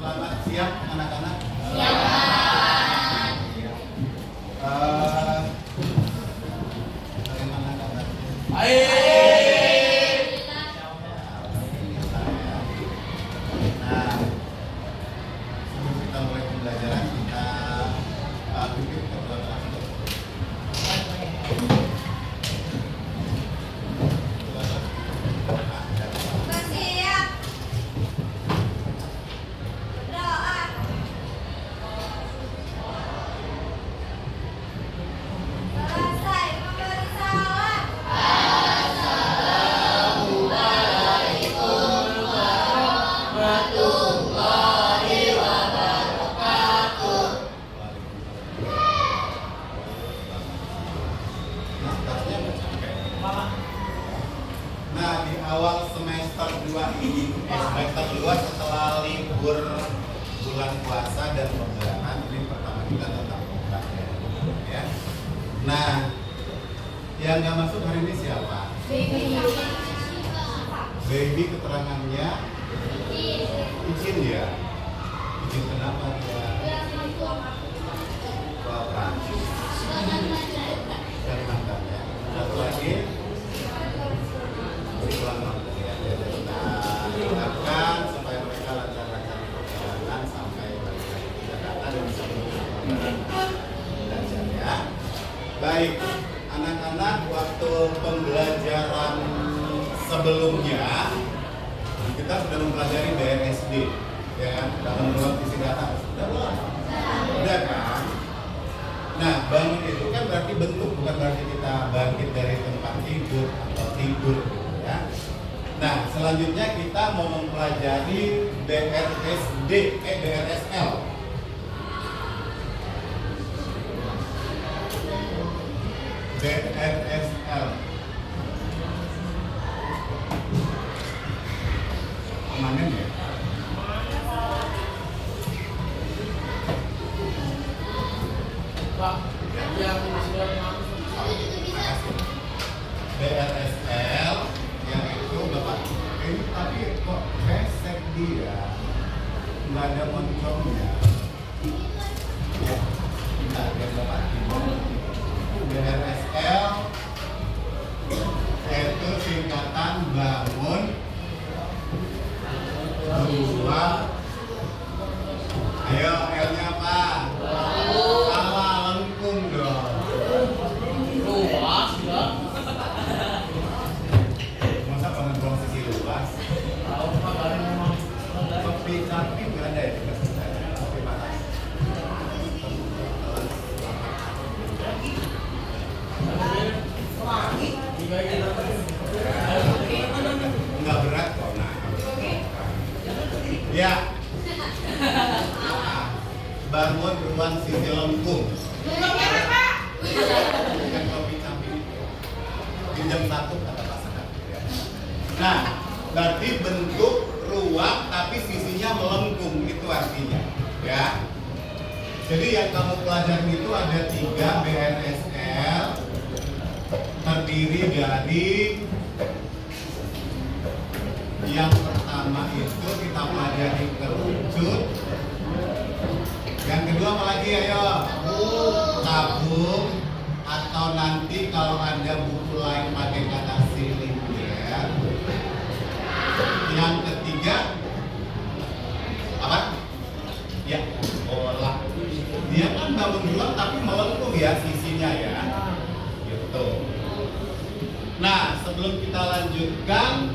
Selamat siang anak-anak. Bagaimana kabarnya? Nah, sebelum kita mulai pembelajaran, kita pikir ke belakang. Nah, di awal semester 2 ini, semester 2 setelah libur bulan puasa dan lebaran, ini pertama kita tatap muka ya. Nah, yang nggak masuk hari ini siapa? Baby keterangannya izin ya. Izin kenapa dia? Prancis. Dari mantan ya. Satu lagi. Doakan supaya mereka lancar-lancar di perjalanan sampai balik lagi ke Jakarta dan bisa belajar ya. Baik, anak-anak, waktu pembelajaran sebelumnya kita sudah mempelajari BRSD ya, dalam ruang isi data. Sudah belum? Sudah kan? Nah, bangun itu kan berarti bentuk, bukan berarti kita bangkit dari tempat tidur atau tidur ya. Nah, selanjutnya kita mau mempelajari BRSD, BRSL. BRSL. Kemarin ya? Pak, yang sudah BRSL yang itu Bapak ini tapi kok resep dia nggak ada moncongnya ya, nggak ada Bapak BRSL itu singkatan bangun dua, ayo L-nya apa? Sama lengkung dong. luas ya. Masa bangun ruang sisi luas? Tahu Pak, dari memang Kopi cantik nggak ada ya? Kopi panas. Nggak berat kok, nah. Ya. Bangun ruang sisi lengkung. Bukan kopi cantik. Pinjam satu kata pasangan. Nah, berarti bentuk ruang tapi sisinya melengkung, itu artinya ya. Jadi yang kamu pelajari itu ada 3 BRSL, terdiri dari yang pertama itu kita pelajari kerucut, yang kedua apa lagi, ayo? Tabung, atau nanti kalau ada buku lain pakai kata silinder. Yang ketiga apa? Ya, bola. Dia kan bangun ruang tapi melengkung ya sisinya ya. Gitu. Nah, sebelum kita lanjutkan,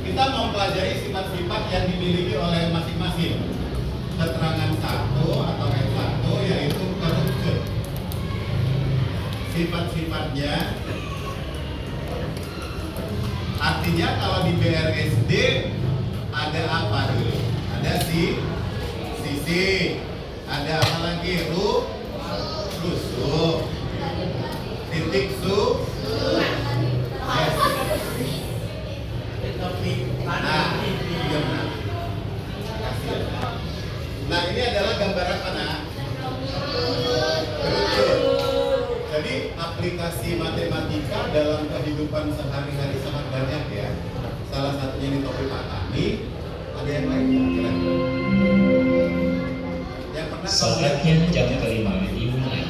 kita mau pelajari sifat-sifat yang dimiliki oleh masing-masing. Keterangan 1 atau S1 yaitu kerucut. Sifat-sifatnya artinya kalau di BRSD ada apa dulu? Ada sisi, ada apa lagi? Rusuk, titik yes. Nah, iya benar. Kasih. Nah, ini adalah gambar apa, nak? Kerucut. Jadi aplikasi matematika dalam kehidupan sehari-hari sangat banyak ya. Salah satunya ini topik Pak Tani. Ada yang lain kira-kira? Saatnya jam kelima dimulai.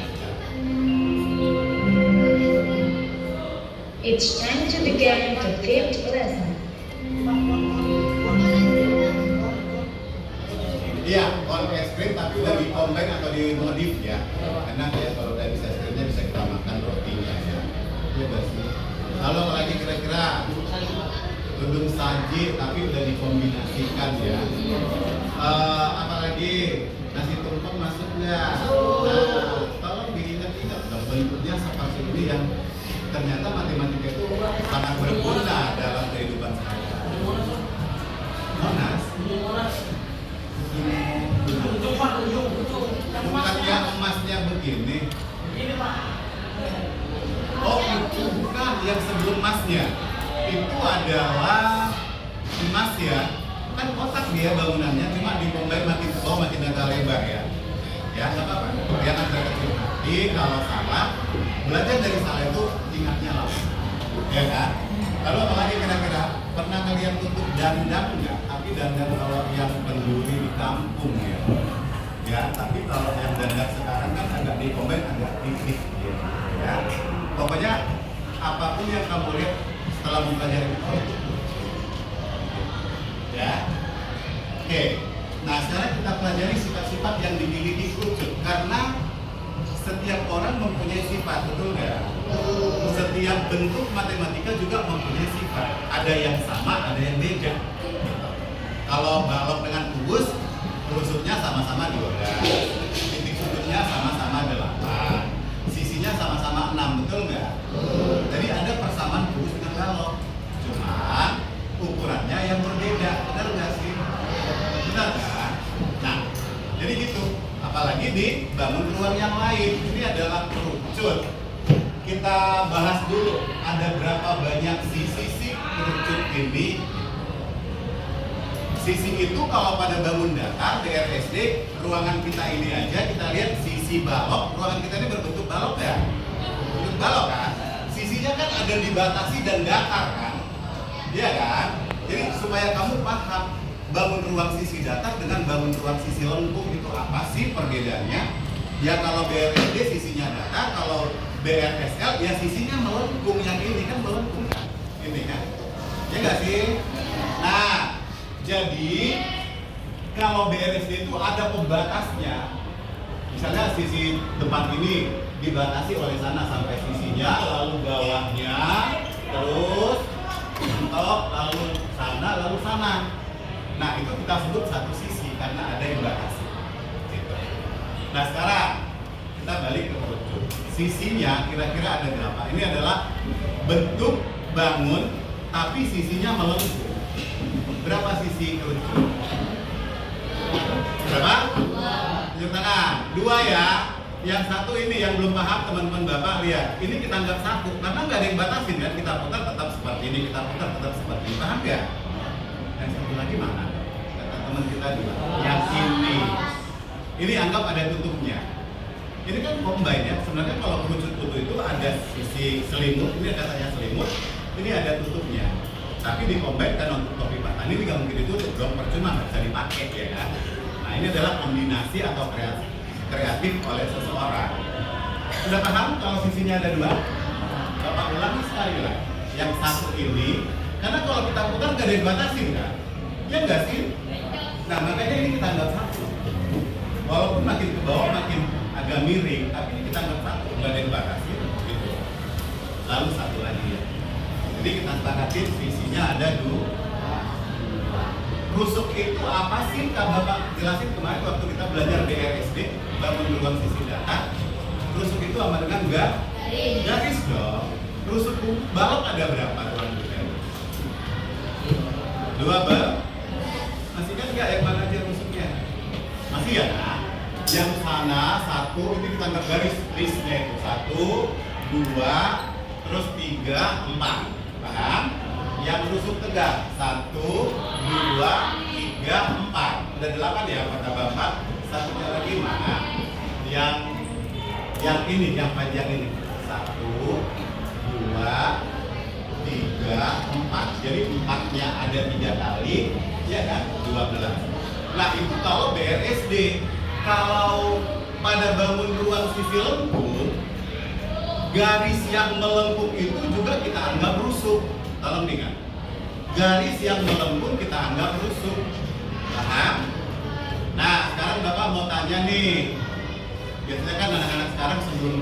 It's time to begin the fifth lesson. Iya, on es krim tapi udah dikombin atau dimodif ya. Enak ya kalau udah bisa es krimnya bisa kita makan rotinya ya. Iya nggak sih? Kalau lagi kira-kira tudung saji tapi udah dikombinasikan ya. Apalagi nasi tumpeng masuk nggak? Nah, tolong diingat-ingat dong bentuknya seperti ini yang ternyata matematika itu sangat berguna dalam kehidupan sehari-hari. Monas. Bukan yang emasnya begini. Oh itu bukan yang sebelum emasnya. Itu adalah emas ya. Kan kotak dia bangunannya, cuma dikombin makin ke bawah makin agak lebar ya. Ya nggak apa-apa. Jangan terkecil hati kalau salah. Belajar dari salah itu ingatnya lama. Ya kan? Lalu apalagi kira-kira pernah ngeliat tutup dandang nggak? Tapi dandang kalau yang penduri di kampung ya. Ya, tapi kalau yang dandang sekarang kan agak dikombin agak tipis gitu. Ya. Pokoknya apapun yang kamu lihat setelah mempelajari itu. Ya. Oke. Nah, sekarang kita pelajari sifat-sifat yang dimiliki kerucut karena setiap orang mempunyai sifat, betul nggak? Setiap bentuk matematika juga mempunyai sifat. Ada yang sama, ada yang beda. Kalau balok dengan kubus, rusuknya sama-sama 12, titik sudutnya sama-sama 8, sisinya sama-sama 6, betul nggak? Jadi ada persamaan kubus dengan balok, cuman ukurannya yang berbeda, benar nggak sih? Benar kan? Nah, jadi gitu. Apalagi di bangun ruang yang lain, ini adalah kerucut. Kita bahas dulu, ada berapa banyak sisi kerucut ini. Sisi itu kalau pada bangun datar di RSD, ruangan kita ini aja kita lihat sisi balok, ruangan kita ini berbentuk balok ya? Bentuk balok kan? Sisinya kan ada dibatasi dan datar kan? Iya kan? Jadi supaya kamu paham bangun ruang sisi datar dengan bangun ruang sisi lengkung itu apa sih perbedaannya? Ya kalau BRSD sisinya datar, kalau BRSL ya sisinya melengkung, yang ini kan melengkung kan? Ini kan? Ya nggak sih? Nah, jadi kalau BRSD itu ada pembatasnya. Misalnya sisi depan ini dibatasi oleh sana sampai sisinya, lalu bawahnya, terus mentok, lalu sana, lalu sana. Nah itu kita sebut satu sisi karena ada yang batasi. Gitu. Nah sekarang kita balik ke kerucut. Sisinya kira-kira ada berapa? Ini adalah bentuk bangun tapi sisinya melengkung. Berapa sisi kerucut? Berapa? Tunjuk tangan. 2 ya. Yang satu ini yang belum paham teman-teman bapak lihat. Ini kita anggap satu karena nggak ada yang batasin kan. Kita putar tetap seperti ini, kita putar tetap seperti ini. Paham nggak? Yang satu lagi mana? Kata teman kita juga. Yang ini anggap ada tutupnya. Ini kan combine ya. Sebenarnya kalau kerucut utuh itu ada sisi selimut. Ini katanya selimut. Ini ada tutupnya. Tapi di combine kan untuk topi patah ini nggak mungkin ditutup dong. Percuma nggak bisa dipakai ya kan. Nah ini adalah kombinasi atau kreatif oleh seseorang. Sudah paham kalau sisinya ada 2? Bapak ulangi sekali lagi. Yang satu ini, karena kalau kita putar nggak ada yang batasin kan? Ya nggak sih? Nah makanya ini kita anggap satu. Walaupun makin ke bawah makin agak miring, tapi ini kita anggap satu, nggak ada yang batasin. Gitu. Lalu satu lagi ya. Jadi kita sepakatin sisinya ada 2. Rusuk itu apa sih? Kak Bapak jelasin kemarin waktu kita belajar BRSD, bangun ruang sisi datar. Rusuk itu sama dengan garis dong. Rusuk balok ada berapa ruang juga? 2 balok. Masih kan nggak yang mana aja rusuknya? Masih ya kan? Yang sana 1 ini kita anggap garis listnya itu 1, 2, terus 3, 4. Paham? Yang rusuk tegak 1, 2, 3, 4. Udah 8 ya kata Bapak. Satunya lagi mana? Yang ini, yang panjang ini 1, 2, 3, 4. Jadi 4-nya ada 3 kali, ya kan? 12. Nah itu kalau BRSD. kalau pada bangun ruang sisi lengkung, garis yang melengkung itu juga kita anggap rusuk. Tolong diingat, garis yang melengkung kita anggap rusuk. Paham? Nah, sekarang Bapak mau tanya nih. Biasanya kan anak-anak sekarang sebelum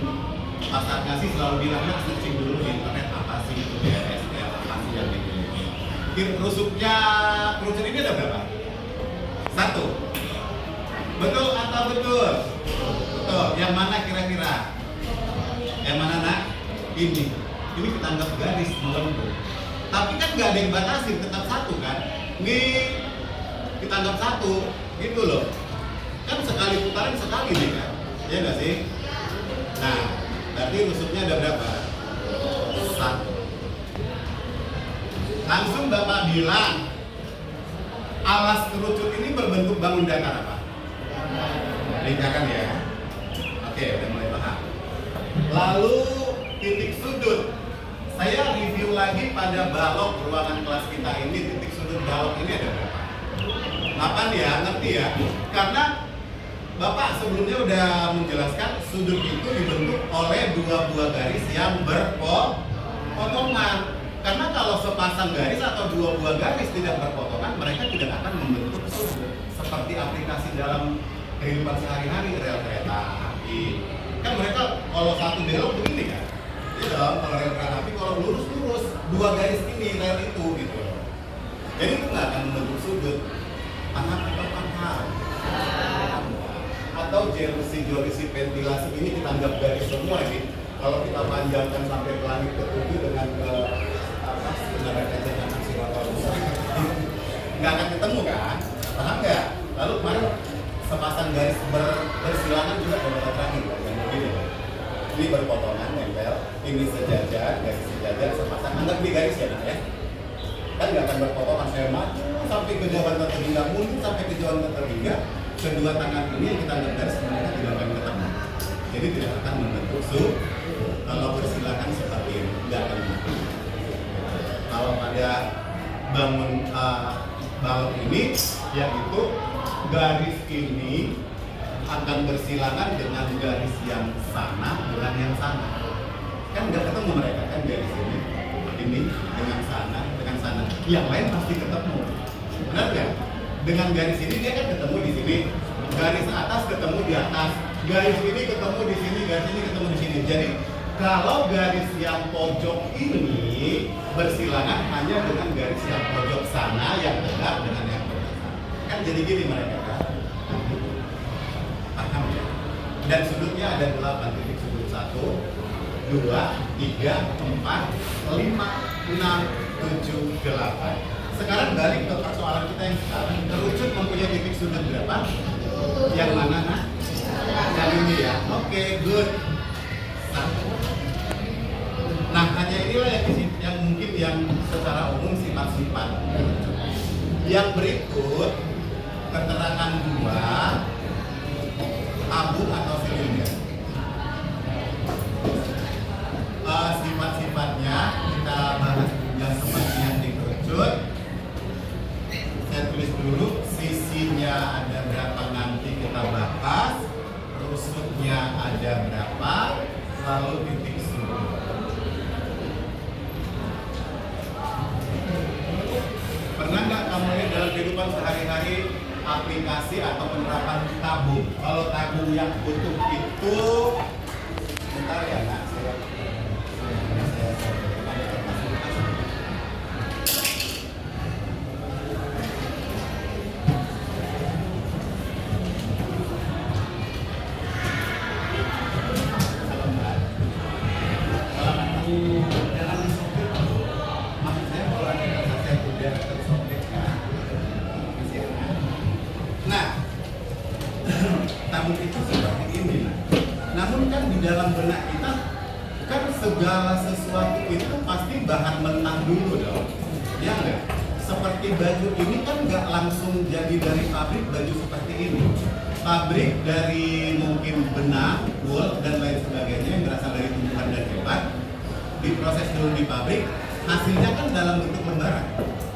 pasar ngasih selalu bilang, "Nak, searching dulu di internet apa sih itu BRSD, apa sih yang ini." Rusuknya kerucut ini ada berapa? 1. Betul atau betul? Betul. Yang mana kira-kira? Yang mana, Nak? Ini kita anggap garis melengkung. Tapi kan nggak ada yang batasin, tetap 1 kan? Ini kita anggap 1, gitu loh. Kan sekali putaran sekali nih kan? Iya nggak sih? Nah, berarti rusuknya ada berapa? 1. Langsung Bapak bilang, alas kerucut ini berbentuk bangun datar apa? Lingkaran ya? Oke, udah mulai paham. Lalu titik sudut. Saya review lagi pada balok ruangan kelas kita ini, titik sudut balok ini ada berapa? 8 ya, ngerti ya? Karena Bapak sebelumnya udah menjelaskan sudut itu dibentuk oleh 2 buah garis yang berpotongan. Karena kalau sepasang garis atau 2 buah garis tidak berpotongan, mereka tidak akan membentuk sudut. Seperti aplikasi dalam kehidupan sehari-hari, rel kereta api. Kan mereka kalau satu belok begini kan? Iya dong, kalau rel kereta api kalau lurus-lurus 2 garis ini, rel itu gitu. Jadi itu nggak akan membentuk sudut. Paham atau paham? Atau jerusi ventilasi ini kita anggap garis semua ini. Kalau kita panjangkan sampai ke langit ke-7 dengan nggak akan ketemu kan? Paham nggak? Lalu kemarin sepasang garis bersilangan juga ada terakhir kan? Yang begini. Ini berpotongan nempel, ini sejajar, garis sejajar sepasang. Anggap di garis ya, Nak ya? Kan nggak akan berpotongan, saya maju sampai ke jauhan terhingga, mundur sampai ke jauhan terhingga. Kedua tangan ini yang kita anggap garis mereka tidak akan ketemu. Jadi tidak akan membentuk sudut. Kalau bersilangan seperti ini, nggak akan membentuk. Kalau pada bangun balok ini, yaitu garis ini akan bersilangan dengan garis yang sana dengan yang sana. Kan nggak ketemu mereka kan garis ini dengan sana. Yang lain pasti ketemu. Benar nggak? Dengan garis ini dia kan ketemu di sini. Garis atas ketemu di atas. Garis ini ketemu di sini. Garis ini ketemu di sini. Jadi kalau garis yang pojok ini bersilangan hanya dengan garis yang pojok sana yang tegak dengan yang pojok sana. Kan jadi gini mereka kan? Paham ya? Dan sudutnya ada 8 titik sudut. 1, 2, 3, 4, 5, 6, 7, 8. Sekarang balik ke persoalan kita yang sekarang. Kerucut mempunyai titik sudut berapa? Yang mana, Nak? Yang ini ya. Oke, good. 1. Nah, hanya inilah yang mungkin yang secara umum sifat-sifat kerucut. Yang berikut keterangan 2 tabung atau silinder. Sifat-sifatnya kita bahas yang seperti yang dikerucut. Saya tulis dulu sisinya ada berapa nanti kita bahas, rusuknya ada berapa, lalu titik sudut. Pernah nggak kamu lihat dalam kehidupan sehari-hari aplikasi atau penerapan tabung? Kalau tabung yang utuh itu, bentar ya, Nak. Segala sesuatu itu pasti bahan mentah dulu dong, ya nggak? Seperti baju ini kan nggak langsung jadi dari pabrik baju seperti ini. Pabrik dari mungkin benang, wool dan lain sebagainya yang berasal dari tumbuhan dan hewan diproses dulu di pabrik, hasilnya kan dalam bentuk lembaran,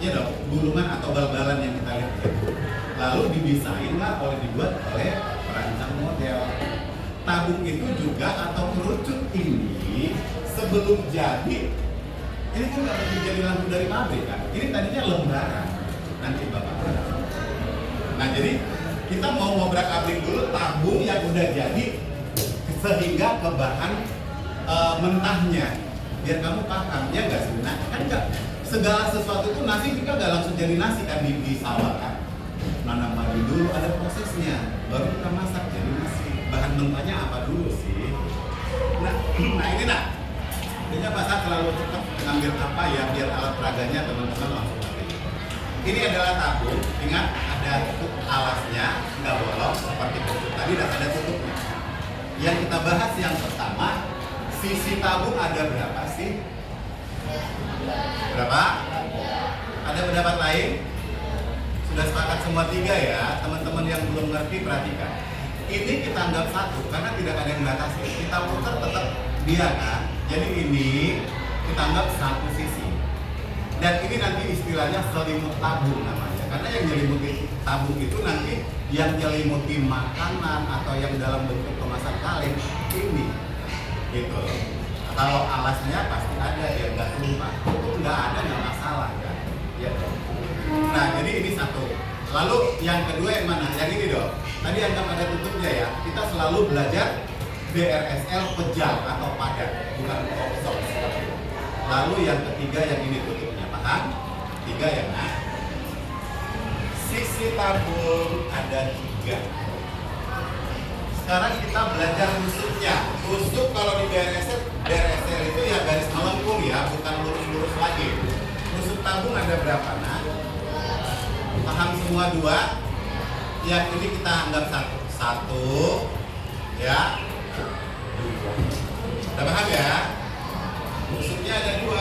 ya dong, gulungan atau bal-balan yang kita lihat. lalu didesain lah dibuat oleh perancang model. Tabung itu juga atau kerucut ini sebelum jadi, ini kan nggak mungkin jadi lampu dari pabrik kan? Ini tadinya lembaran, nanti bapak. Nah jadi kita mau ngobrak-abrik dulu tabung yang udah jadi sehingga ke bahan mentahnya, biar kamu paham ya nggak sih? Nah kan nggak segala sesuatu itu nasi juga nggak langsung jadi nasi kan di sawah kan? Nanam padi dulu ada prosesnya, baru kita masak jadi nasi. Bahan mentahnya apa dulu sih? Nah ini nah, jadinya pasar selalu tetap ngambil apa ya biar alat peraganya teman-teman langsung ngerti. Ini adalah tabung, ingat ada tutup alasnya, nggak bolong seperti tutup tadi dan ada tutupnya. Yang kita bahas yang pertama, sisi tabung ada berapa sih? Berapa? Ada pendapat lain? Sudah sepakat semua 3 ya, teman-teman yang belum ngerti perhatikan. Ini kita anggap satu karena tidak ada yang batasi. Kita putar tetap dia kan. Jadi ini kita anggap satu sisi. Dan ini nanti istilahnya selimut tabung namanya. Karena yang nyelimuti tabung itu nanti yang nyelimuti makanan atau yang dalam bentuk kemasan kaleng ini. Gitu. Kalau alasnya pasti ada ya nggak tumpah. Nggak ada nggak masalah kan. Ya. Nah jadi ini satu. Lalu yang kedua yang mana? Yang ini dong. Tadi anggap ada tutupnya ya. Kita selalu belajar BRSL pejal atau padat, bukan kosong. Lalu yang ketiga yang ini tutupnya, paham? 3 ya nah. Sisi tabung ada 3. Sekarang kita belajar rusuknya. Rusuk kalau di BRSL itu ya garis melengkung ya, bukan lurus-lurus lagi. Rusuk tabung ada berapa nah? Paham semua 2? Yang ini kita anggap satu ya. Udah paham ya? Rusuknya ada 2.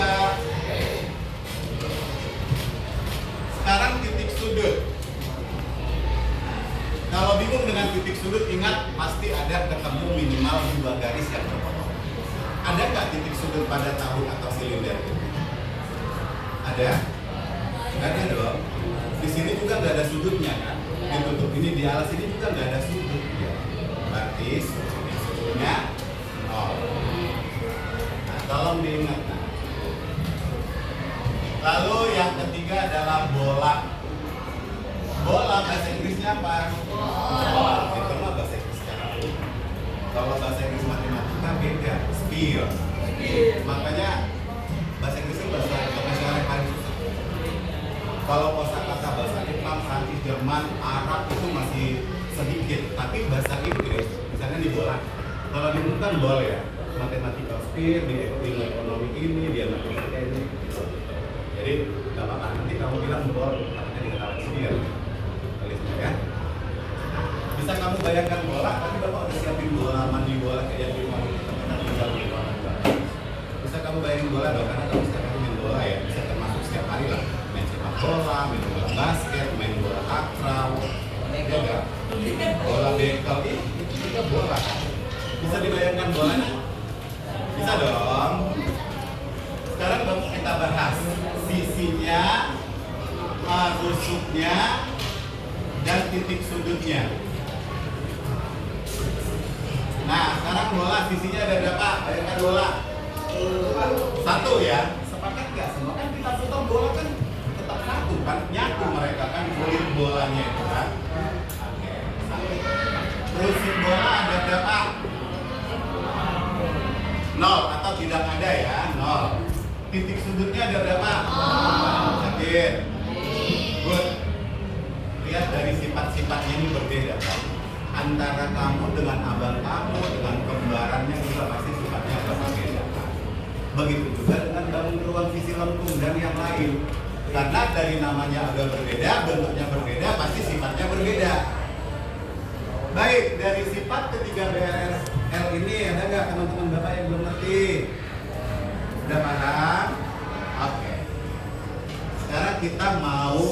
Sekarang titik sudut. Kalau bingung dengan titik sudut, ingat pasti ada ketemu minimal 2 garis yang berpotong. Ada nggak titik sudut pada tabung atau silinder? Ada? Nggak ada dong. Di sini juga nggak ada sudutnya kan? Ditutup ini di alas ini juga nggak ada sudut ya. Berarti sudutnya 0. Nah, tolong diingat. Nah. Lalu yang ketiga adalah bola. Bola bahasa Inggrisnya apa? Bola. Itu mah bahasa Inggris sekarang. Kalau bahasa Inggris matematika beda. Sphere. Makanya bahasa Inggris itu bahasa internasional yang paling susah. Kalau kosakata bahasa Jepang, Prancis, Jerman, Arab itu masih sedikit, tapi bahasa Inggris misalnya di bola. Kalau di bukan boleh ya, matematika sphere, di ilmu ekonomi ini, dia matematika ini. Jadi nggak apa-apa. Nanti kamu bilang bol, katanya dikatakan sphere. Tulisnya ya. Bisa kamu bayangkan bola, tapi bapak udah siapin bola, mandi bola kayak yang di rumah kita pernah tinggal di ruangan bapak. Bisa kamu bayangin bola dong, karena kamu setiap hari main bola ya, bisa termasuk setiap hari lah. Bola, main bola basket, main bola takraw, ya enggak? Bola bekel itu juga bola. Bisa dibayangkan bolanya? Bisa dong. Sekarang kita bahas sisinya, rusuknya, dan titik sudutnya. Nah, sekarang bola sisinya ada berapa? Bayangkan bola. 1 ya. Sepakat nggak semua? Kan kita putar bola kan satu kan, nyatu mereka kan kulit bolanya itu kan. Oke, 1. Rusuk bola ada berapa? 0 atau tidak ada ya, 0. Titik sudutnya ada berapa? Yakin? Good. Lihat dari sifat-sifatnya ini berbeda kan. Antara kamu dengan abang kamu, dengan kembarannya juga pasti sifatnya agak berbeda kan. Begitu juga dengan bangun ruang visi lengkung dan yang lain. Karena dari namanya agak berbeda, bentuknya berbeda, pasti sifatnya berbeda. Baik, dari sifat ketiga BRSL ini ada nggak teman-teman bapak yang belum ngerti? Udah paham? Oke. Sekarang kita mau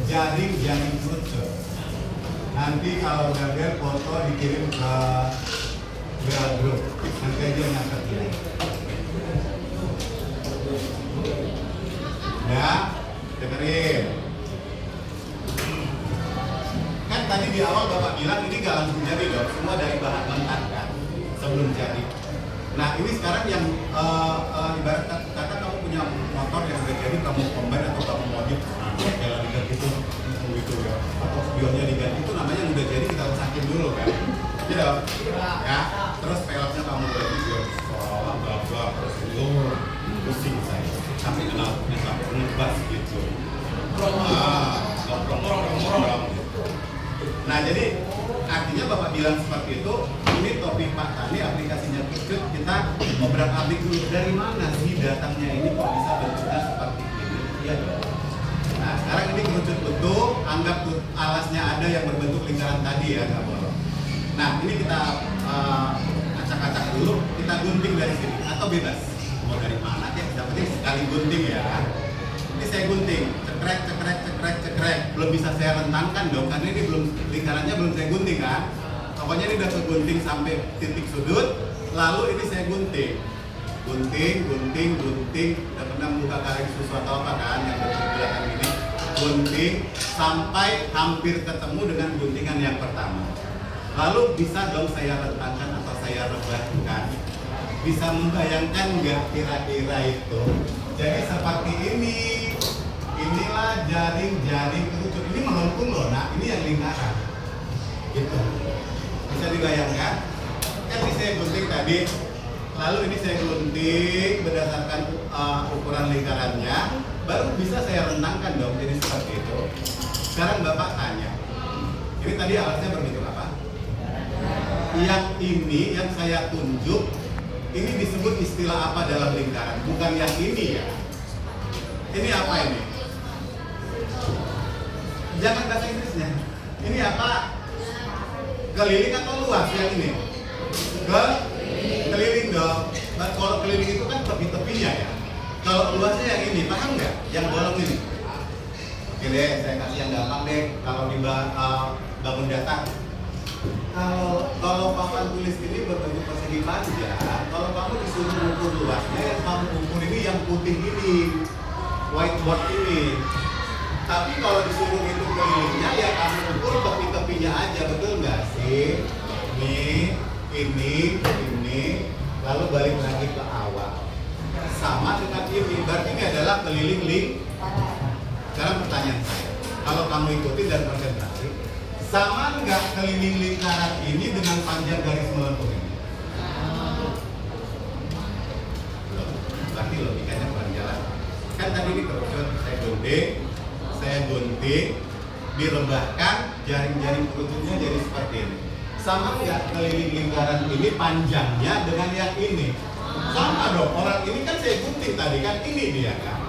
jaring kerucut. Nanti kalau gagal foto dikirim ke grup. Nanti aja nyatet ya. Ya, dengerin. tadi di awal Bapak bilang ini nggak langsung jadi dong, semua dari bahan mentah kan, sebelum jadi. Nah ini sekarang yang ibarat kata kamu punya motor yang udah jadi, kamu combine atau kamu modif, jalan diganti gitu ya, atau spionnya diganti, itu namanya udah jadi, kita rusakin dulu kan, gitu ya. Terus peleknya kamu ganti biar seolah bla terus pusing saya, sampai kenalnya sampai ngebas gitu. Nah jadi artinya Bapak bilang seperti itu, ini topik Pak Tani, aplikasinya Kecut, kita obrak-abrik dulu dari mana sih datangnya ini kok bisa bentuknya seperti ini, iya dong. Nah sekarang ini kerucut bentuk, anggap alasnya ada yang berbentuk lingkaran tadi ya, nggak bolong. Nah ini kita acak-acak dulu, kita gunting dari sini atau bebas, mau dari mana ya, yang penting sekali gunting ya. Ini saya gunting, cekrek, belum bisa saya rentangkan dong, karena ini belum, lingkarannya belum saya gunting kan. Pokoknya ini udah gunting sampai titik sudut, lalu ini saya gunting, udah pernah membuka karet susu atau apa kan, yang belakang ini, gunting sampai hampir ketemu dengan guntingan yang pertama. Lalu bisa dong saya rentangkan atau saya rebahkan. Bisa membayangkan nggak kira-kira itu? Jadi seperti ini. Inilah jaring-jaring kerucut. Ini melengkung loh, nah ini yang lingkaran. Gitu. Bisa dibayangkan? Kan ini saya gunting tadi, lalu ini saya gunting berdasarkan ukuran lingkarannya, baru bisa saya rentangkan dong, jadi seperti itu. Sekarang Bapak tanya, ini tadi alatnya berbentuk apa? Yang ini, yang saya tunjuk, ini disebut istilah apa dalam lingkaran? Bukan yang ini ya. Ini apa ini? Jangan bahasa Inggrisnya. Ini apa? Keliling atau luas yang ini? Keliling dong. Kalau keliling itu kan tepi-tepinya ya. Kalau luasnya yang ini, paham nggak? Yang bolong ini. Oke deh, saya kasih yang gampang deh. Kalau di bangun datar. Kalau papan tulis ini berbentuk persegi panjang. Kalau kamu disuruh ukur luasnya, yang kamu ukur ini yang putih ini, whiteboard ini. Tapi kalau disuruh hitung kelilingnya, ya kamu ukur tepi-tepinya aja, betul nggak sih? Ini, lalu balik lagi ke awal. Sama dengan ini, berarti ini adalah keliling lingkaran. Sekarang pertanyaan saya, kalau kamu ikuti dan konsentrasi, sama nggak keliling lingkaran ini dengan panjang garis melengkung ini? Berarti logikanya kurang jalan. Kan tadi ini kerucut, saya gunting, direbahkan, jaring-jaring kerucutnya jadi seperti ini. Sama nggak keliling lingkaran ini panjangnya dengan yang ini? Sama dong, orang ini kan saya gunting tadi kan, ini dia kan.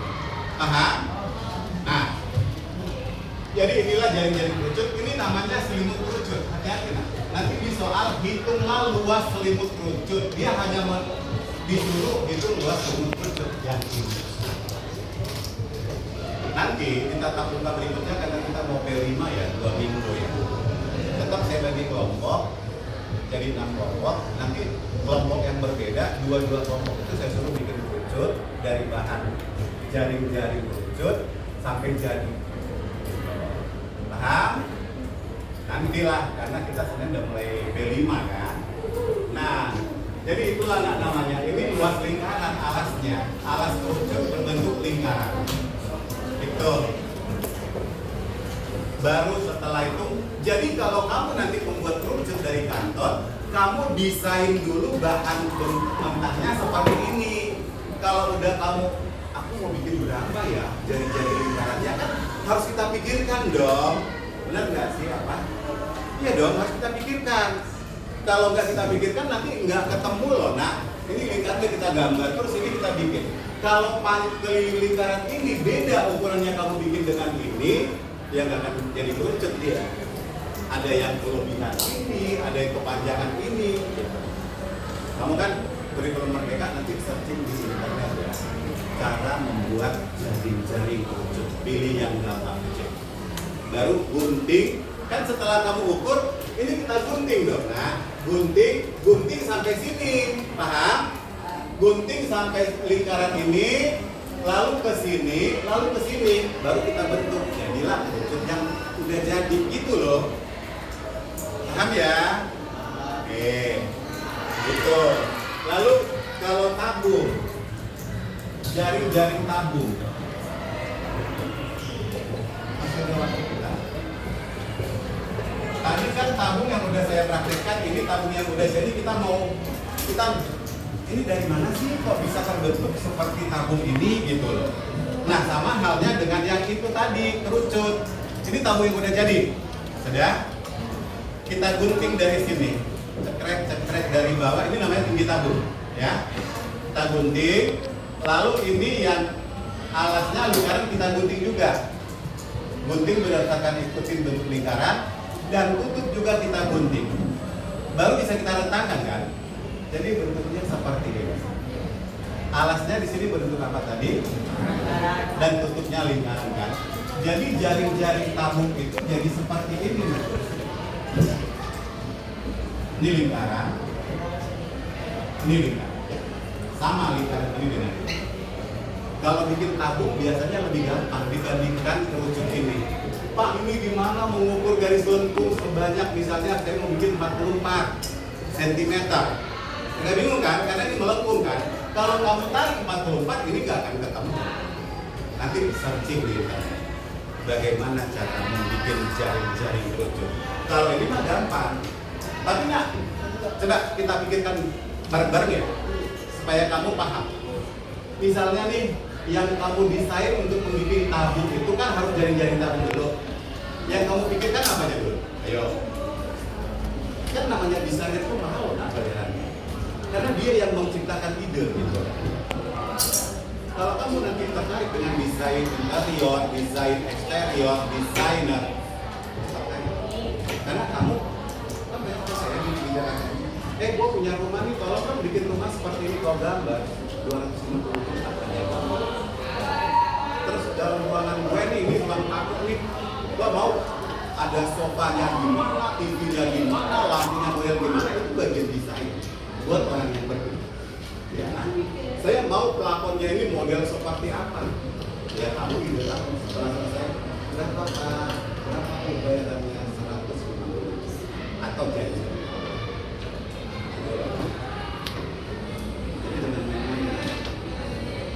Paham? Nah, jadi inilah jaring-jaring kerucut, ini namanya selimut kerucut. Hati-hati nanti di soal hitunglah luas selimut kerucut, dia hanya disuruh hitung luas selimut kerucut yang ini. Nanti di tatap muka berikutnya, karena kita mau P5 ya, 2 minggu ya, tetap saya bagi kelompok jadi 6 kelompok. Nanti kelompok yang berbeda, dua kelompok itu saya suruh bikin kerucut dari bahan jaring-jaring kerucut sampai jadi. Paham? Nantilah, karena kita sebenarnya udah mulai P5 kan. Nah, jadi itulah namanya, ini luas lingkaran alasnya, alas kerucut berbentuk lingkaran. Itu baru setelah itu, jadi kalau kamu nanti membuat kerucut dari kantor, kamu desain dulu bahan mentahnya seperti ini. Kalau udah kamu, aku mau bikin berapa ya jari-jari lingkarannya, kan harus kita pikirkan dong. Benar nggak sih apa? Iya dong, harus kita pikirkan. Kalau nggak kita pikirkan nanti nggak ketemu loh. Nah, ini lingkarannya kita gambar, terus ini kita bikin. Kalau keliling lingkaran ini beda ukurannya kamu bikin dengan ini, ya nggak akan jadi kerucut dia. Ada yang kelebihan ini, ada yang kepanjangan ini. Kamu kan kurikulum Merdeka nanti searching di internet ya, cara membuat jaring-jaring kerucut. Pilih yang gampang aja. Baru gunting, kan setelah kamu ukur, ini kita gunting dong. Nah, gunting sampai sini, paham? Gunting sampai lingkaran ini, lalu ke sini, baru kita bentuk. Jadilah kerucut yang udah jadi, gitu loh. jaring tabung. Masih ada waktu kita. Tadi kan tabung yang udah saya praktekkan, ini tabung yang udah jadi kita ini dari mana sih kok bisa terbentuk seperti tabung ini gitu loh. Nah sama halnya dengan yang itu tadi kerucut. Ini tabung yang udah jadi, sudah kita gunting dari sini, cekrek dari bawah. Ini namanya tinggi tabung, ya. Kita gunting, lalu ini yang alasnya lingkaran kita gunting juga. Gunting berdasarkan ikutin bentuk lingkaran dan tutup juga kita gunting. Baru bisa kita rentangkan kan. Jadi bentuknya seperti ini. Alasnya di sini berbentuk apa tadi? Dan tutupnya lingkaran kan. Jadi jaring-jaring tabung itu jadi seperti ini. Ini lingkaran. Ini lingkaran. Sama lingkaran ini dengan ini. Kalau bikin tabung biasanya lebih gampang dibandingkan kerucut ini. Pak, ini gimana mengukur garis lengkung sebanyak misalnya saya mau bikin 44 cm. Nggak bingung kan? Karena ini melengkung kan. Kalau kamu tarik 44 ini nggak akan ketemu. Nanti searching di internet. Bagaimana cara membuat jaring-jaring kerucut. Kalau ini mah gampang. Tapi nah, coba kita pikirkan bareng-bareng ya. Supaya kamu paham. Misalnya nih, yang kamu desain untuk membuat tabung itu kan harus jaring-jaring tabung dulu. Yang kamu pikirkan apa aja dulu? Ayo. Kan namanya desainer itu mahal, nah bayarannya. Karena dia yang menciptakan ide gitu. Kalau kamu nanti tertarik dengan desain interior, desain eksterior, desainer, karena kamu kan banyak saya dibicarakan. Gue punya rumah nih, tolong kan bikin rumah seperti ini kau gambar 250 juta. Terus dalam ruangan gue nih, ini ruang tamu nih, gue mau ada sofanya gimana, TV-nya gimana, lampunya model gimana, itu bagian desain buat orang yang berbeda. Ya, saya mau pelakonnya ini model seperti apa? Ya kamu juga tahu setelah selesai berapa bayarannya 150 atau jadi.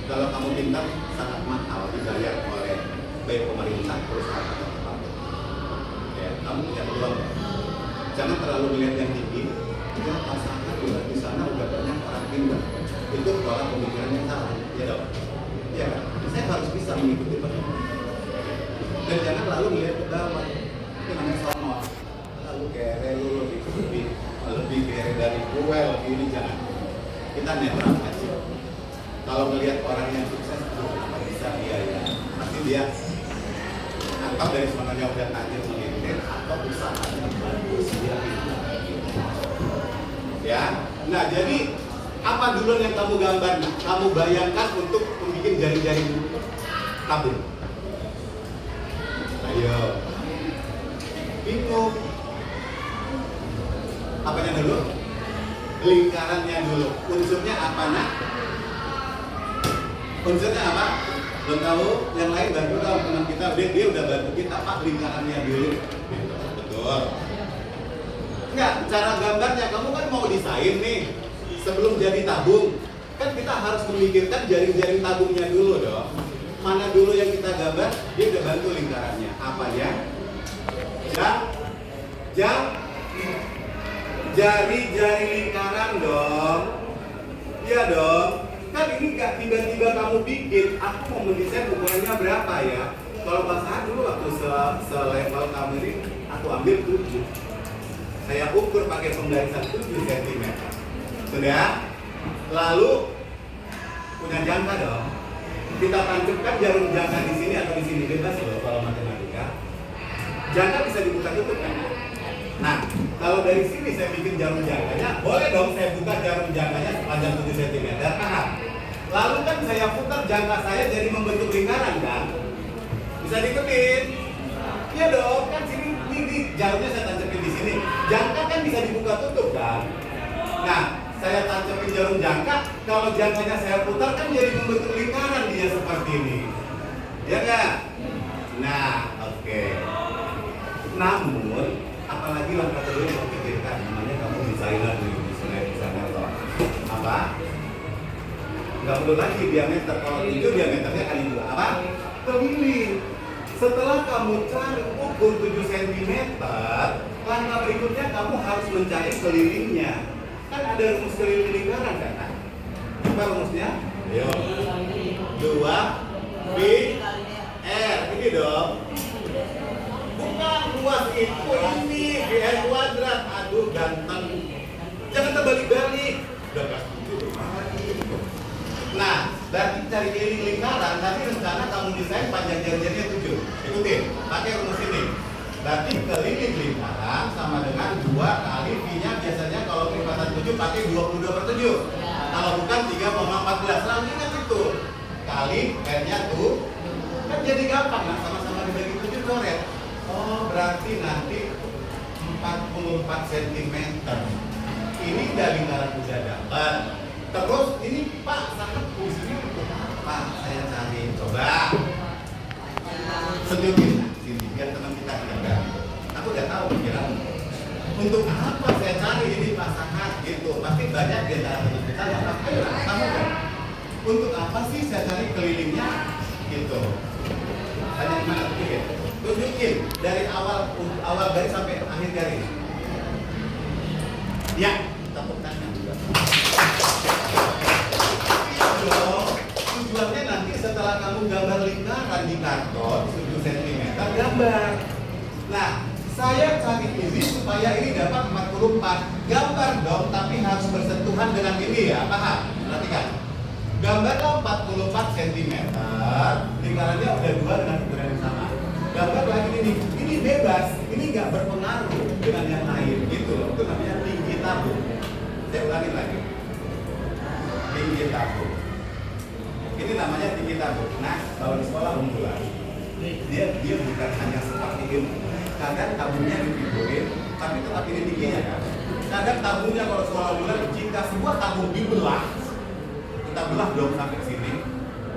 Kalau kamu pintar sangat mahal dibayar oleh baik pemerintah, perusahaan atau apapun. Ya, kamu punya peluang. Jangan terlalu melihat yang tinggi. Ya, pasangan juga di sana udah banyak orang pintar. Itu pola pemikiran yang salah. Ya dong. Ya kan? Saya harus bisa mengikuti perkembangan. Dan jangan lalu melihat ke bawah. Itu namanya sombong. Lalu kere lu lebih kere dari gue ini jangan. Kita netral aja. Kalau melihat orang yang sukses, kenapa bisa dia ya? Pasti dia atau dari sebenarnya udah tajir mengintir atau usahanya bagus dia pintar. Ya, nah jadi apa dulu yang kamu gambar? Kamu bayangkan untuk membuat jaring-jaring tabung. Ayo, bingung. Apanya dulu? Lingkarannya dulu. Unsurnya apanya? Unsurnya apa? Belum tahu, yang lain bantu dong teman kita. Dia udah bantu kita, Pak, lingkarannya dulu. Betul. Enggak, cara gambarnya kamu kan mau desain nih. Sebelum jadi tabung, kan kita harus memikirkan jaring-jaring tabungnya dulu dong. Mana dulu yang kita gambar, dia udah bantu lingkarannya. Apa ya? Jari-jari lingkaran dong. Iya dong. Kan ini gak tiba-tiba kamu bikin, aku mau mendesain ukurannya berapa ya? Kalau pasangan dulu waktu selevel kamu ini, aku ambil 7. Saya ukur pakai penggarisan 7 cm. Sudah? Lalu punya jangka dong. Kita tancapkan jarum jangka di sini atau di sini, bebas loh kalau matematika. Jangka bisa dibuka tutup kan? Nah, kalau dari sini saya bikin jarum jangkanya, boleh dong saya buka jarum jangkanya sepanjang 7 cm. Paham? Lalu kan saya putar jangka saya jadi membentuk lingkaran kan? Bisa diikutin? Iya dong, kan sini ini jarumnya saya tancapin di sini. Jangka kan bisa dibuka tutup kan? Nah, saya tancapin jarum jangka, kalau jangkanya saya putar kan jadi membentuk lingkaran dia seperti ini. Ya nggak? Nah, oke. Namun, apalagi langkah kedua yang pikirkan, namanya kamu desainer nih, desainer apa? nggak perlu lagi diameter. Kalau 7 diameternya kali 2 apa? Keliling. Setelah kamu cari ukur 7 cm, langkah berikutnya kamu harus mencari kelilingnya. Kan ada rumus keliling lingkaran kan? Apa rumusnya? Ayo. 2 pi r. Ini dong. Bukan luas itu, ini pi r kuadrat. Aduh ganteng. Jangan terbalik-balik. Udah kasih itu Nah, berarti cari keliling lingkaran. Nanti rencana kamu desain panjang jari-jarinya 7. Ikutin, pakai rumus ini. Berarti keliling lingkaran sama dengan 2 kali pi-nya biasanya kalau kelipatan 7 pakai 22/7. Kalau bukan 3,14. Lalu ingat itu. Kali r-nya tuh kan jadi gampang, nah sama-sama dibagi 7 coret. Oh, berarti nanti 44 cm. Ini udah lingkaran udah dapat. Terus ini Pak, sangat fungsinya untuk apa? Saya cari, coba setujuin nah, sini biar teman kita tidak. Aku udah tahu pikiran. Untuk apa saya cari ini Pak Sangat gitu? Pasti banyak di antara teman kita yang kamu kan? Untuk apa sih saya cari kelilingnya gitu? Tanya di mana tuh ya? Tunjukin dari awal garis sampai akhir garis. Ya, tepuk tangan juga. Tujuannya nanti setelah kamu gambar lingkaran di karton 7 cm, gambar. Nah, saya cari ini supaya ini dapat 44. Gambar dong, tapi harus bersentuhan dengan ini ya, paham? Perhatikan. Gambarlah 44 cm. Lingkarannya udah 2 dengan ukuran yang sama. Gambar lagi ini bebas, ini nggak berpengaruh dengan yang lain gitu loh. Itu namanya tinggi tabung. Saya ulangi lagi. Tinggi tabung. Ini namanya tinggi tabung. Nah, kalau di sekolah unggulan, dia bukan hanya seperti ini. Kadang tabungnya dipikirin, tapi tetap ini tingginya kan. Kadang tabungnya kalau sekolah unggulan, jika sebuah tabung dibelah, kita belah dong sampai sini,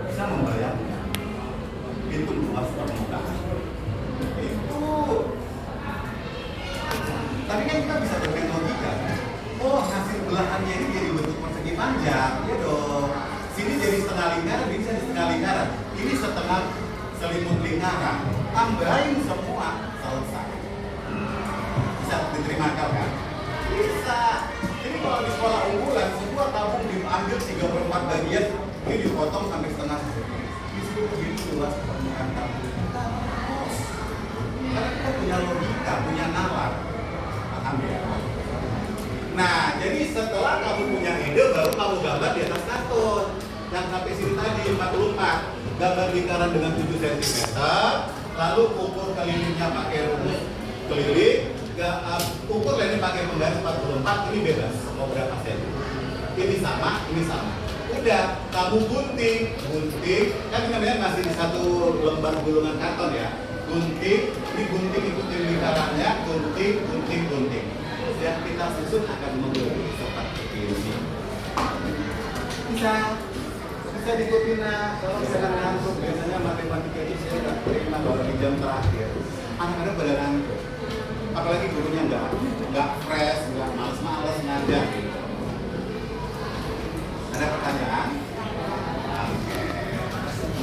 bisa membayangkan itu luas permukaan. Itu. Tapi kan kita bisa bermain logika. Oh, hasil belahannya ini jadi bentuk persegi panjang, ya dong. Sini jadi setengah lingkaran, ini jadi setengah lingkaran. Ini setengah selimut lingkaran. Tambahin semua, selesai. Bisa diterima kan? Bisa. Jadi kalau di sekolah unggulan, sebuah tabung diambil 34 bagian, ini dipotong sampai setengah seperti ini. Disitu begini luas permukaan tabung. Karena kita punya logika, punya nalar. Paham ya? Nah, jadi setelah kamu punya ide, baru kamu gambar di atas karton. Yang sampai sini tadi 44. Gambar lingkaran dengan 7 cm, lalu ukur kelilingnya pakai rumus keliling, ukur lainnya pakai penggaris 44, ini bebas, mau berapa cm. Ini sama, ini sama. Udah, kamu gunting, kan ini namanya masih di satu lembar gulungan karton ya. Gunting, ini gunting ikutin lingkarannya, gunting. Dan kita susun akan menjadi seperti ini. Bisa diikutin lah. Kalau misalkan ngantuk, biasanya matematika itu saya nggak terima kalau di jam terakhir. Anak-anak pada ngantuk. Apalagi gurunya nggak fresh, nggak males-males ngajar gitu. Ada pertanyaan? Oke.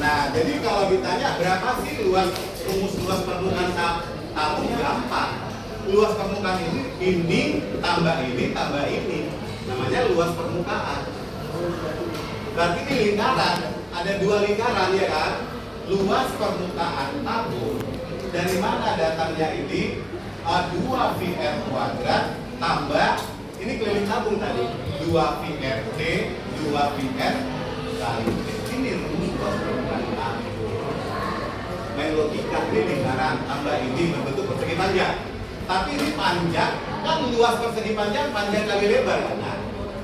Nah, jadi kalau ditanya berapa sih rumus luas permukaan tabung, gampang. Luas permukaan ini tambah ini, namanya luas permukaan. Berarti ini lingkaran, ada 2 lingkaran ya kan? Luas permukaan tabung. Dari mana datangnya ini? 2 pi r kuadrat tambah ini keliling tabung tadi 2 pi r t 2 pi r kali t. Ini rumus luas permukaan tabung. Main logika, ini lingkaran tambah ini berbentuk persegi panjang. Tapi ini panjang, kan luas persegi panjang kali lebar kan? Nah,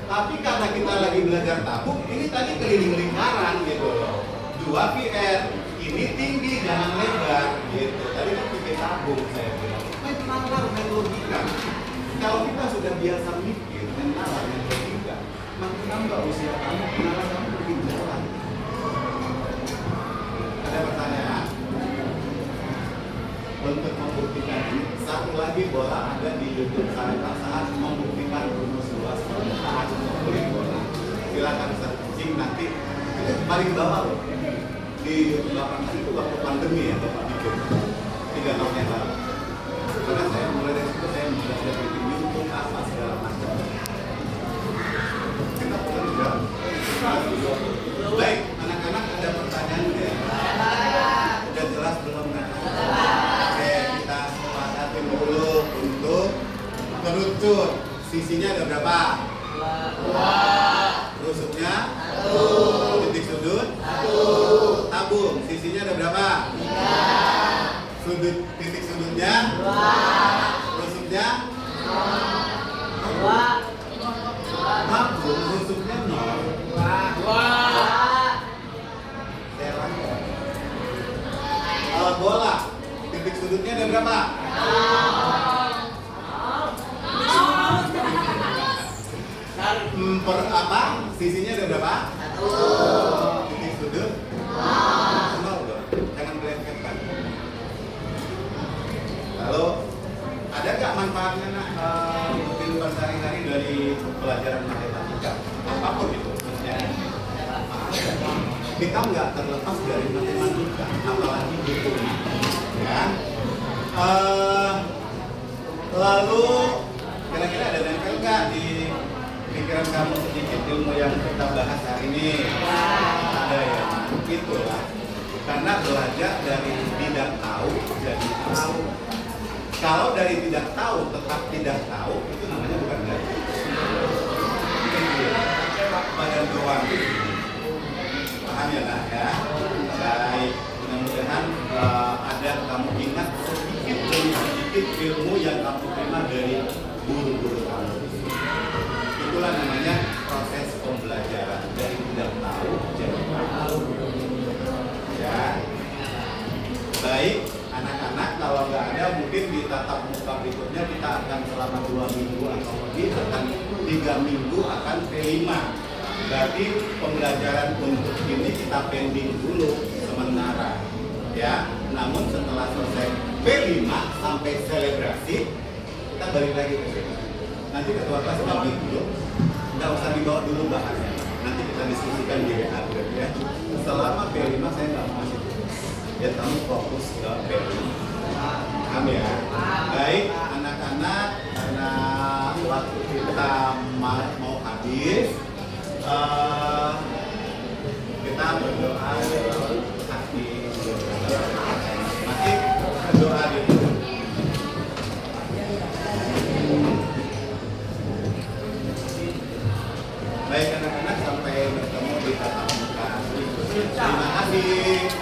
tapi karena kita lagi belajar tabung, ini tadi keliling lingkaran gitu loh. 2 pi r, ini tinggi jangan lebar gitu. Tadi kan bikin tabung saya bilang. Main nalar, main logika. Kalau kita sudah biasa mikir, main nalar, main logika, makin nambah usia kamu, nalar kamu makin jalan. Ada pertanyaan? Untuk membuktikan ini, satu lagi bola ada di YouTube saya Pak Saat membuktikan rumus luas permukaan untuk bola. Silakan searching nanti Itu paling bawah loh. Di lapangan itu waktu pandemi ya Bapak bikin 3 tahun yang lalu. Karena saya mulai dari situ saya belajar bikin YouTube apa segala macam. Kita bekerja. Baik, anak-anak ada pertanyaan ya? Udah jelas belum kan? Oke, kita sepakatin dulu untuk kerucut. Sisinya ada berapa? 2. Rusuknya? 1. Titik sudut? 1. Tabung, sisinya ada berapa? 3. Sudut, titik sudutnya? 2. Rusuknya? 2. Tabung, rusuknya 0. 2. Saya rangkum. Bola, titik sudutnya ada berapa? Per apa? Sisinya ada berapa? 1. Titik sudut? 0 dong. Jangan melencengkan. Lalu ada nggak manfaatnya nak untuk kehidupan sehari-hari dari pelajaran matematika? Apapun itu. Ya. Kita nggak terlepas dari matematika, apalagi buku. Ya. Lalu kira-kira ada nempel nggak di pikiran kamu sedikit ilmu yang kita bahas hari ini? Ada ya, itulah. Karena belajar dari tidak tahu jadi tahu. Kalau dari tidak tahu tetap tidak tahu, itu namanya bukan belajar. Badan doang. Paham ya nak ya? Baik, mudah-mudahan ada kamu ingat sedikit demi sedikit ilmu yang kamu terima dari guru-guru kamu. Itulah namanya proses pembelajaran dari tidak tahu jadi tahu. Ya, baik anak-anak, kalau nggak ada mungkin di tatap muka berikutnya kita akan selama 2 minggu atau lebih akan 3 minggu akan P5. Berarti pembelajaran untuk ini kita pending dulu sementara. Ya, namun setelah selesai P5 sampai selebrasi kita balik lagi ke sini. Nanti ketua kelas pamit dulu, nggak usah dibawa dulu bahasnya. Nanti kita diskusikan di WA ya. Selama P5 saya nggak mau masih ya, kamu fokus ke P5. Paham ya? Baik anak-anak, karena waktu kita mau habis, kita berdoa dalam hati. Masih berdoa dulu. Baik anak-anak, sampai bertemu di tatap muka berikutnya. Terima kasih.